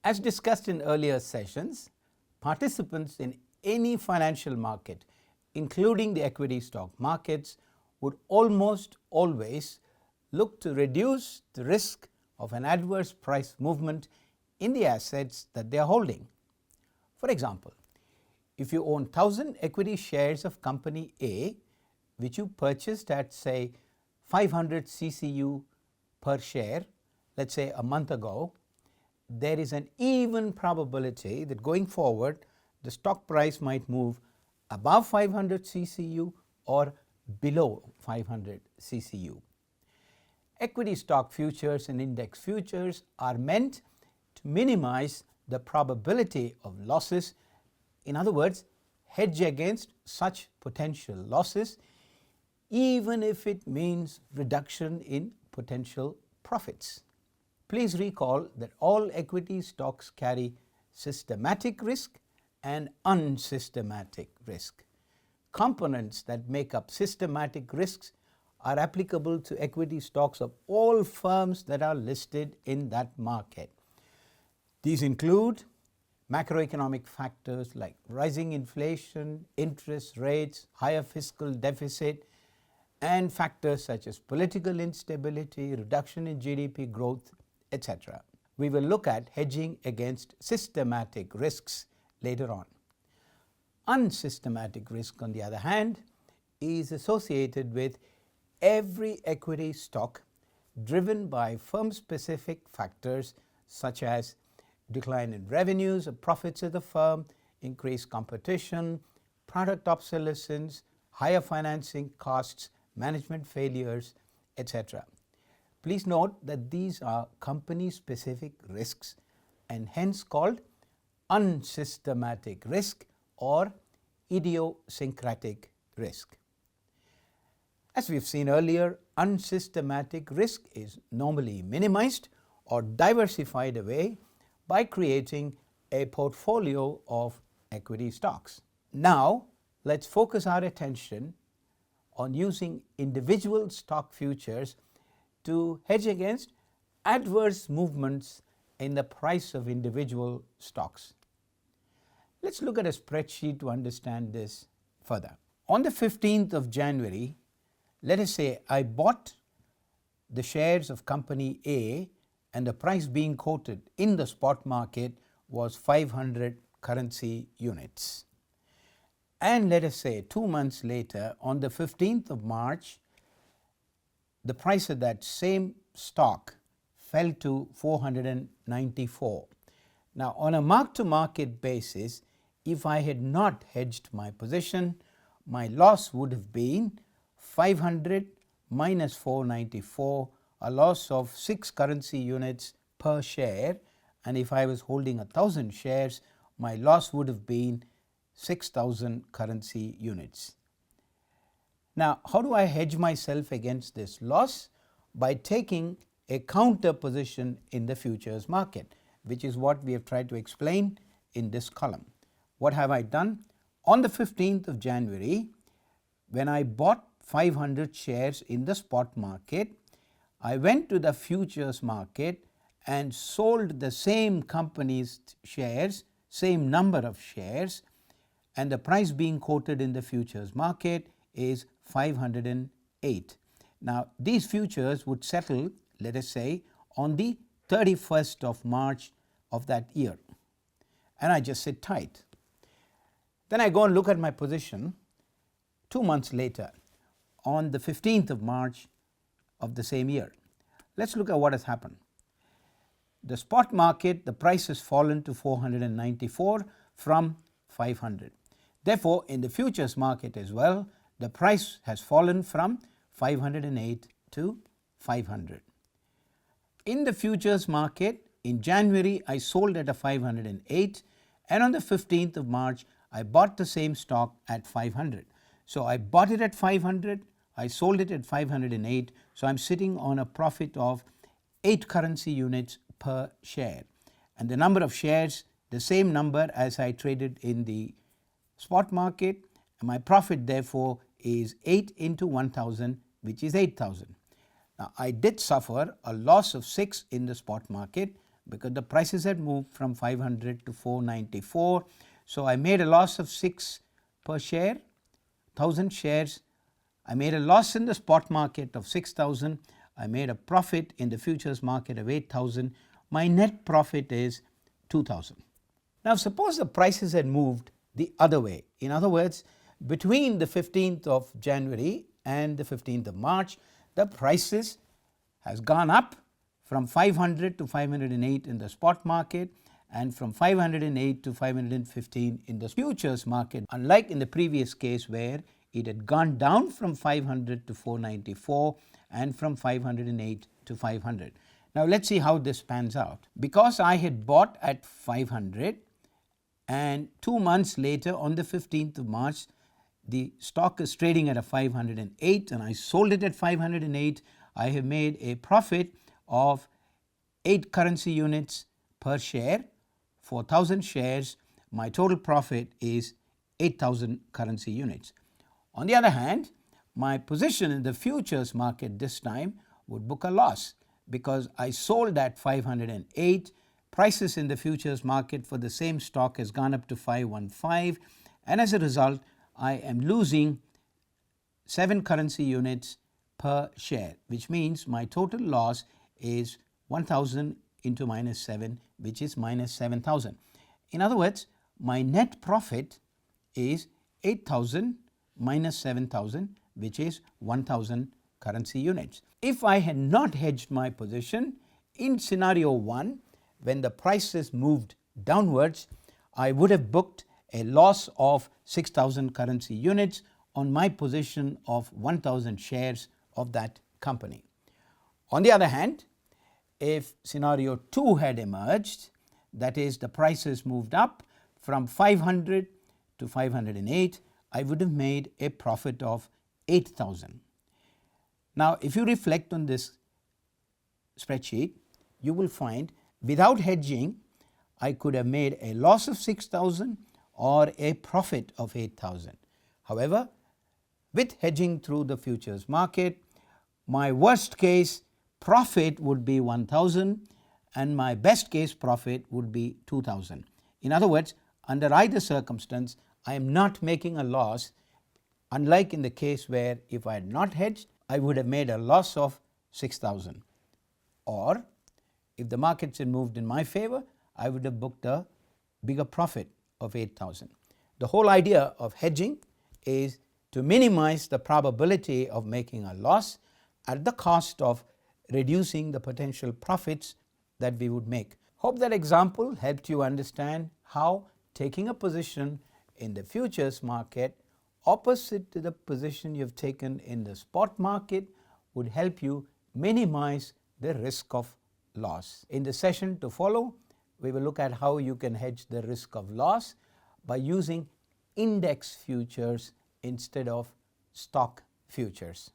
As discussed in earlier sessions, participants in any financial market, including the equity stock markets, would almost always look to reduce the risk of an adverse price movement in the assets that they are holding. For example, if you own 1,000 equity shares of company A, which you purchased at say 500 CCU per share, let's say a month ago, there is an even probability that going forward the stock price might move above 500 CCU or below 500 CCU. Equity stock futures and index futures are meant to minimize the probability of losses. In other words, hedge against such potential losses, even if it means reduction in potential profits. Please recall that all equity stocks carry systematic risk and unsystematic risk. Components that make up systematic risks are applicable to equity stocks of all firms that are listed in that market. These include macroeconomic factors like rising inflation, interest rates, higher fiscal deficit, and factors such as political instability, reduction in GDP growth, etc. We will look at hedging against systematic risks later on. Unsystematic risk, on the other hand, is associated with every equity stock driven by firm-specific factors such as decline in revenues or profits of the firm, increased competition, product obsolescence, higher financing costs, management failures, etc. Please note that these are company-specific risks and hence called unsystematic risk or idiosyncratic risk. As we've seen earlier, unsystematic risk is normally minimized or diversified away by creating a portfolio of equity stocks. Now, let's focus our attention on using individual stock futures to hedge against adverse movements in the price of individual stocks. Let's look at a spreadsheet to understand this further. On the 15th of January, let us say I bought the shares of company A and the price being quoted in the spot market was 500 currency units. And let us say 2 months later, on the 15th of March, the price of that same stock fell to 494. Now, on a mark-to-market basis, if I had not hedged my position, my loss would have been 500 minus 494, a loss of 6 currency units per share, and if I was holding 1,000 shares, my loss would have been 6,000 currency units. Now, how do I hedge myself against this loss? By taking a counter position in the futures market, which is what we have tried to explain in this column. What have I done? On the 15th of January, when I bought 500 shares in the spot market, I went to the futures market and sold the same company's shares, same number of shares, and the price being quoted in the futures market is 508. Now, these futures would settle, let us say, on the 31st of March of that year, and I just sit tight. Then I go and look at my position 2 months later on the 15th of March of the same year. Let's look at what has happened. The spot market, the price has fallen to 494 from 500. Therefore, in the futures market as well, the price has fallen from 508 to 500. In the futures market, in January, I sold at a 508, and on the 15th of March, I bought the same stock at 500. So I bought it at 500, I sold it at 508, so I'm sitting on a profit of 8 currency units per share. And the number of shares, the same number as I traded in the spot market, and my profit therefore is 8 into 1000, which is 8,000. Now, I did suffer a loss of 6 in the spot market, because the prices had moved from 500 to 494. So I made a loss of 6 per share, 1000 shares. I made a loss in the spot market of 6,000. I made a profit in the futures market of 8,000. My net profit is 2,000. Now suppose the prices had moved the other way. In other words, between the 15th of January and the 15th of March, the prices has gone up from 500 to 508 in the spot market and from 508 to 515 in the futures market, unlike in the previous case where it had gone down from 500 to 494 and from 508 to 500. Now let's see how this pans out. Because I had bought at 500 and 2 months later on the 15th of March, the stock is trading at a 508 and I sold it at 508, I have made a profit of 8 currency units per share, 4,000 shares. My total profit is 8,000 currency units. On the other hand, my position in the futures market this time would book a loss because I sold at 508. Prices in the futures market for the same stock has gone up to 515, and as a result I am losing 7 currency units per share, which means my total loss is 1,000 into minus 7, which is minus 7,000. In other words, my net profit is 8,000 minus 7,000, which is 1,000 currency units. If I had not hedged my position in scenario 1, when the prices moved downwards, I would have booked a loss of 6,000 currency units on my position of 1,000 shares of that company. On the other hand, if scenario 2 had emerged, that is, the prices moved up from 500 to 508, I would have made a profit of 8,000. Now if you reflect on this spreadsheet, you will find without hedging I could have made a loss of 6,000 or a profit of 8,000. However, with hedging through the futures market, my worst case profit would be 1,000 and my best case profit would be 2,000. In other words, under either circumstance I am not making a loss, unlike in the case where if I had not hedged I would have made a loss of 6,000, or if the markets had moved in my favor I would have booked a bigger profit of 8,000. The whole idea of hedging is to minimize the probability of making a loss at the cost of reducing the potential profits that we would make. Hope that example helped you understand how taking a position in the futures market opposite to the position you have taken in the spot market would help you minimize the risk of loss. In the session to follow, we will look at how you can hedge the risk of loss by using index futures instead of stock futures.